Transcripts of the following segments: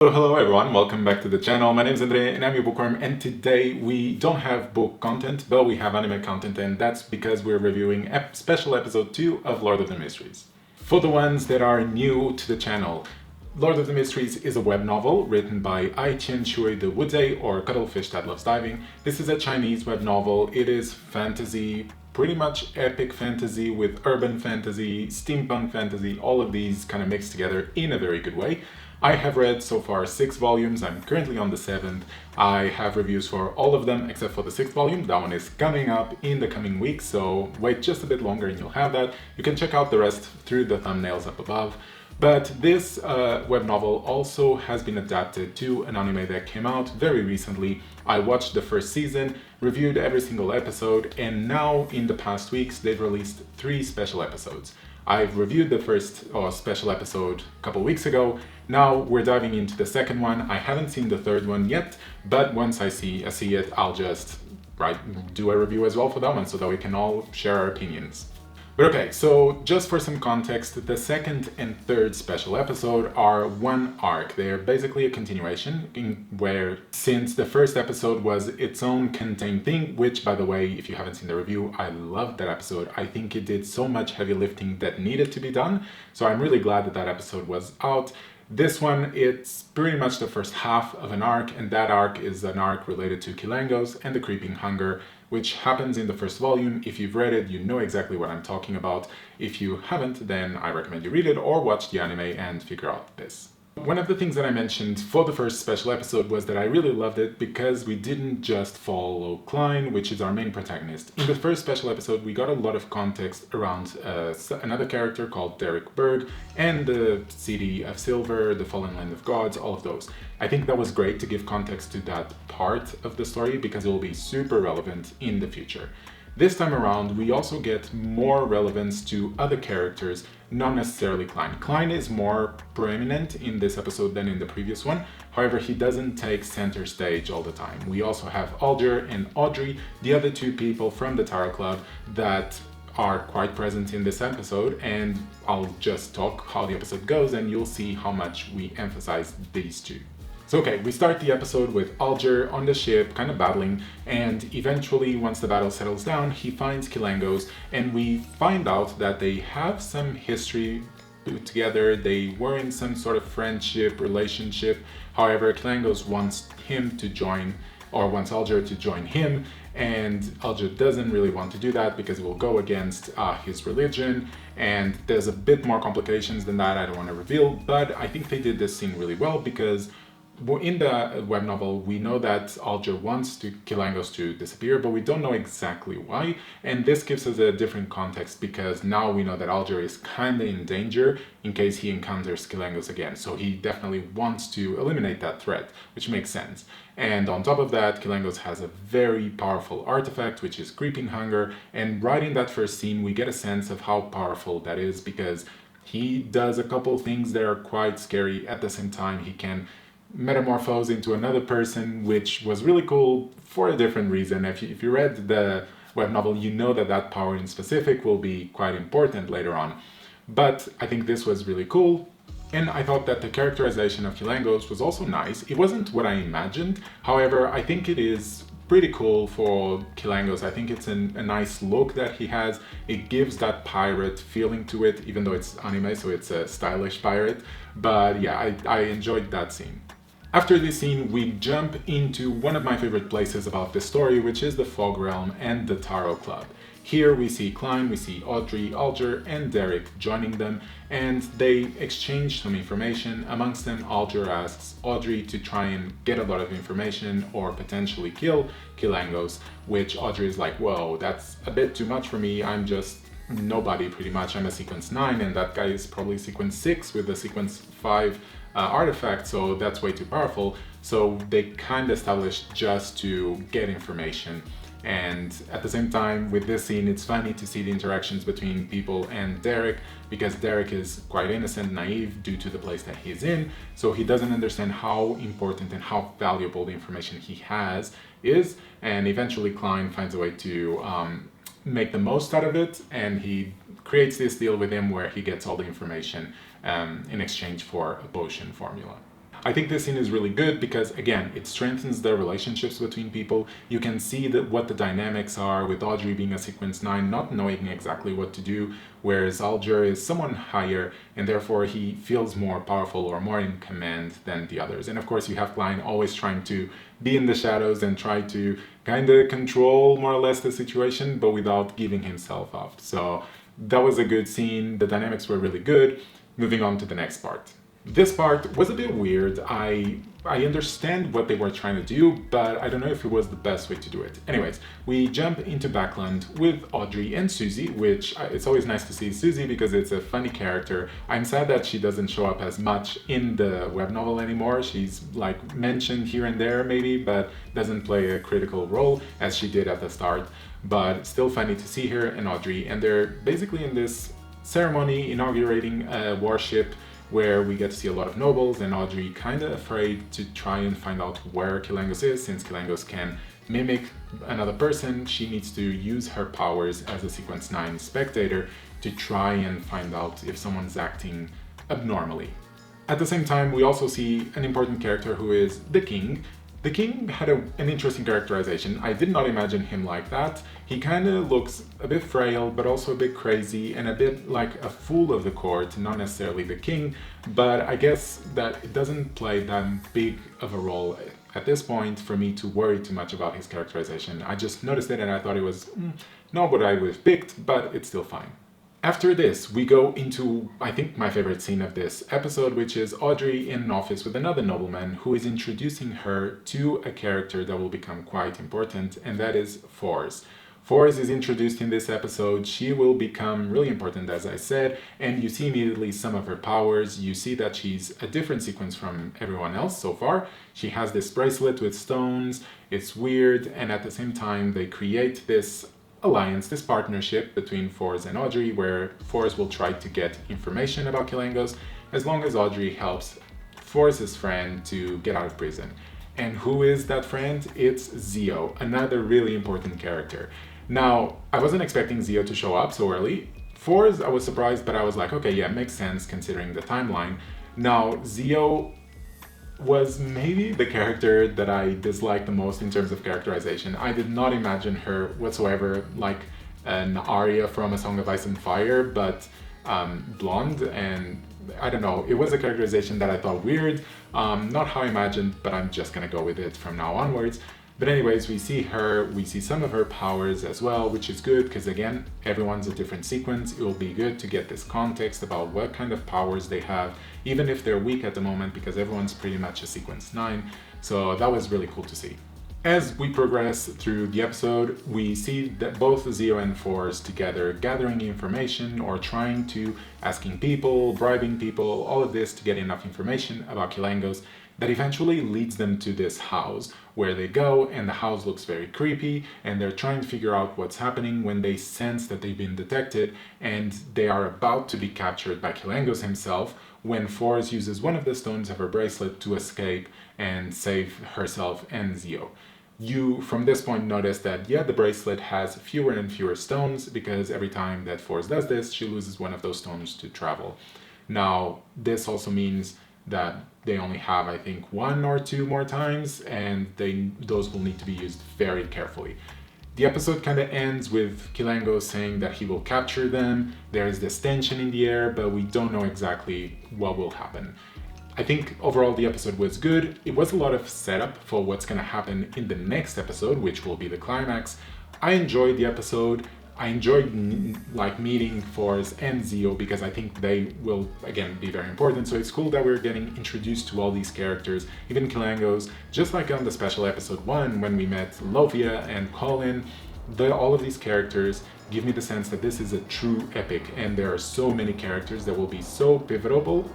Hello everyone, welcome back to the channel. My name is Andre and I'm your bookworm, and today we don't have book content, but we have anime content, and that's because we're reviewing special episode 2 of Lord of the Mysteries. For the ones that are new to the channel, Lord of the Mysteries is a web novel written by Qian, Shui the Wuzei, or Cuttlefish That Loves Diving. This is a Chinese web novel. It is fantasy, pretty much epic fantasy with urban fantasy, steampunk fantasy, all of these kind of mixed together in a very good way. I have read so far 6 volumes. I'm currently on the 7th. I have reviews for all of them except for the 6th volume. That one is coming up in the coming weeks, so wait just a bit longer and you'll have that. You can check out the rest through the thumbnails up above. But this web novel also has been adapted to an anime that came out very recently. I watched the first season, reviewed every single episode, and now in the past weeks they've released 3 special episodes. I've reviewed the first special episode a couple weeks ago. Now we're diving into the second one. I haven't seen the third one yet, but once I see it, I'll just do a review as well for that one so that we can all share our opinions. But okay, so just for some context, the second and third special episode are one arc. They're basically a continuation where, since the first episode was its own contained thing, which, by the way, if you haven't seen the review, I loved that episode. I think it did so much heavy lifting that needed to be done. So I'm really glad that that episode was out. This one, it's pretty much the first half of an arc, and that arc is an arc related to Qilangos and the creeping hunger, which happens in the first volume. If you've read it, you know exactly what I'm talking about. If you haven't, then I recommend you read it or watch the anime and figure out this. One of the things that I mentioned for the first special episode was that I really loved it because we didn't just follow Qian, which is our main protagonist. In the first special episode, we got a lot of context around another character called Derek Berg and the City of Silver, the Fallen Land of Gods, all of those. I think that was great to give context to that part of the story because it will be super relevant in the future. This time around, we also get more relevance to other characters, not necessarily Qian. Qian is more prominent in this episode than in the previous one. However, he doesn't take center stage all the time. We also have Alger and Audrey, the other 2 people from the Tarot Club that are quite present in this episode, and I'll just talk how the episode goes and you'll see how much we emphasize these 2. So okay, we start the episode with Alger on the ship, kind of battling, and eventually, once the battle settles down, he finds Qilangos, and we find out that they have some history put together. They were in some sort of friendship, relationship. However, Qilangos wants him to join, or wants Alger to join him, and Alger doesn't really want to do that because it will go against his religion, and there's a bit more complications than that I don't want to reveal, but I think they did this scene really well because in the web novel, we know that Alger wants Qilangos to disappear, but we don't know exactly why. And this gives us a different context because now we know that Alger is kind of in danger in case he encounters Qilangos again. So he definitely wants to eliminate that threat, which makes sense. And on top of that, Qilangos has a very powerful artifact, which is creeping hunger. And right in that first scene, we get a sense of how powerful that is because he does a couple things that are quite scary. At the same time, he can metamorphose into another person, which was really cool for a different reason. If you read the web novel, you know that that power in specific will be quite important later on. But I think this was really cool, and I thought that the characterization of Qilangos was also nice. It wasn't what I imagined, however, I think it is pretty cool for Qilangos. I think it's a nice look that he has. It gives that pirate feeling to it, even though it's anime, so it's a stylish pirate. But yeah, I enjoyed that scene. After this scene, we jump into one of my favorite places about this story, which is the Fog Realm and the Tarot Club. Here we see Qian, we see Audrey, Alger, and Derek joining them, and they exchange some information. Amongst them, Alger asks Audrey to try and get a lot of information or potentially kill Qilangos, which Audrey is like, whoa, that's a bit too much for me. I'm just nobody pretty much. I'm a sequence 9 and that guy is probably sequence 6 with a sequence 5 artifact, so that's way too powerful. So they kind of established just to get information. And at the same time, with this scene, it's funny to see the interactions between people and Derek, because Derek is quite innocent, naive due to the place that he's in, so he doesn't understand how important and how valuable the information he has is, and eventually Qian finds a way to make the most out of it, and he creates this deal with him where he gets all the information in exchange for a potion formula. I think this scene is really good because, again, it strengthens the relationships between people. You can see what the dynamics are, with Audrey being a sequence 9, not knowing exactly what to do, whereas Alger is someone higher, and therefore he feels more powerful or more in command than the others. And of course you have Klein always trying to be in the shadows and try to kind of control more or less the situation, but without giving himself up. So that was a good scene. The dynamics were really good. Moving on to the next part. This part was a bit weird. I understand what they were trying to do, but I don't know if it was the best way to do it. Anyways, we jump into Backland with Audrey and Susie, which it's always nice to see Susie because it's a funny character. I'm sad that she doesn't show up as much in the web novel anymore. She's like mentioned here and there maybe, but doesn't play a critical role as she did at the start. But it's still funny to see her and Audrey, and they're basically in this ceremony inaugurating a warship where we get to see a lot of nobles, and Audrey kind of afraid to try and find out where Kilangos is. Since Kilangos can mimic another person, she needs to use her powers as a Sequence 9 spectator to try and find out if someone's acting abnormally. At the same time, we also see an important character who is the king. The king had an interesting characterization. I did not imagine him like that. He kind of looks a bit frail, but also a bit crazy and a bit like a fool of the court, not necessarily the king, but I guess that it doesn't play that big of a role at this point for me to worry too much about his characterization. I just noticed it and I thought it was not what I would have picked, but it's still fine. After this, we go into, I think, my favorite scene of this episode, which is Audrey in an office with another nobleman who is introducing her to a character that will become quite important, and that is Force. Force is introduced in this episode. She will become really important, as I said, and you see immediately some of her powers. You see that she's a different sequence from everyone else so far. She has this bracelet with stones. It's weird, and at the same time, they create this alliance, this partnership between Force and Audrey, where Force will try to get information about Kilangos as long as Audrey helps Force's friend to get out of prison. And who is that friend? It's Zio, another really important character. Now, I wasn't expecting Zio to show up so early. Force, I was surprised, but I was like, okay, yeah, makes sense considering the timeline. Now, Zio was maybe the character that I disliked the most in terms of characterization. I did not imagine her whatsoever like an Arya from A Song of Ice and Fire, but blonde, and I don't know, it was a characterization that I thought weird, not how I imagined, but I'm just gonna go with it from now onwards. But anyways, we see her, we see some of her powers as well, which is good because again, everyone's a different sequence. It will be good to get this context about what kind of powers they have, even if they're weak at the moment, because everyone's pretty much a sequence 9. So that was really cool to see. As we progress through the episode, we see that both Zio and Force together gathering information or trying to, asking people, bribing people, all of this to get enough information about Kilangos that eventually leads them to this house where they go, and the house looks very creepy, and they're trying to figure out what's happening when they sense that they've been detected and they are about to be captured by Kilangos himself, when Force uses one of the stones of her bracelet to escape and save herself and Zio. You, from this point, notice that, yeah, the bracelet has fewer and fewer stones because every time that Force does this, she loses one of those stones to travel. Now, this also means that they only have, I think, 1 or 2 more times, and those will need to be used very carefully. The episode kind of ends with Kilangos saying that he will capture them. There is this tension in the air, but we don't know exactly what will happen. I think overall the episode was good. It was a lot of setup for what's going to happen in the next episode, which will be the climax. I enjoyed the episode. I enjoyed meeting Force and Zio because I think they will again be very important. So it's cool that we're getting introduced to all these characters, even Kilangos, just like on the special episode 1 when we met Lovia and Colin. All of these characters give me the sense that this is a true epic, and there are so many characters that will be so pivotal.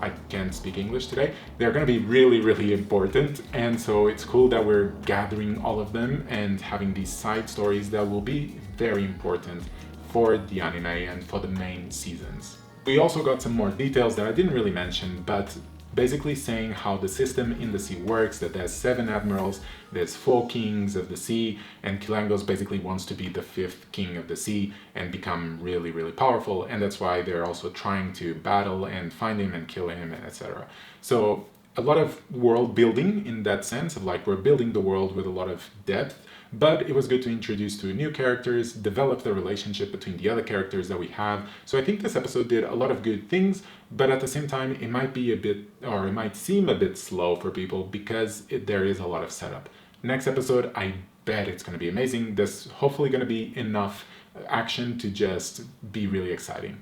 I can't speak English today. They're going to be really, really important, and so it's cool that we're gathering all of them and having these side stories that will be very important for the anime and for the main seasons. We also got some more details that I didn't really mention, but basically saying how the system in the sea works, that there's 7 admirals, there's 4 kings of the sea, and Kilangos basically wants to be the 5th king of the sea and become really, really powerful, and that's why they're also trying to battle and find him and kill him, etc. So a lot of world building in that sense of like we're building the world with a lot of depth, but it was good to introduce 2 new characters, develop the relationship between the other characters that we have. So I think this episode did a lot of good things, but at the same time it might be a bit, or it might seem a bit slow for people because there is a lot of setup. Next episode, I bet it's going to be amazing. There's hopefully going to be enough action to just be really exciting.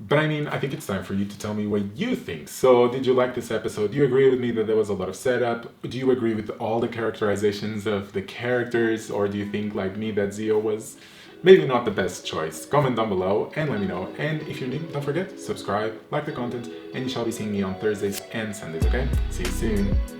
But I mean, I think it's time for you to tell me what you think. So did you like this episode? Do you agree with me that there was a lot of setup? Do you agree with all the characterizations of the characters? Or do you think, like me, that Zio was maybe not the best choice? Comment down below and let me know. And if you're new, don't forget, subscribe, like the content, and you shall be seeing me on Thursdays and Sundays, okay? See you soon.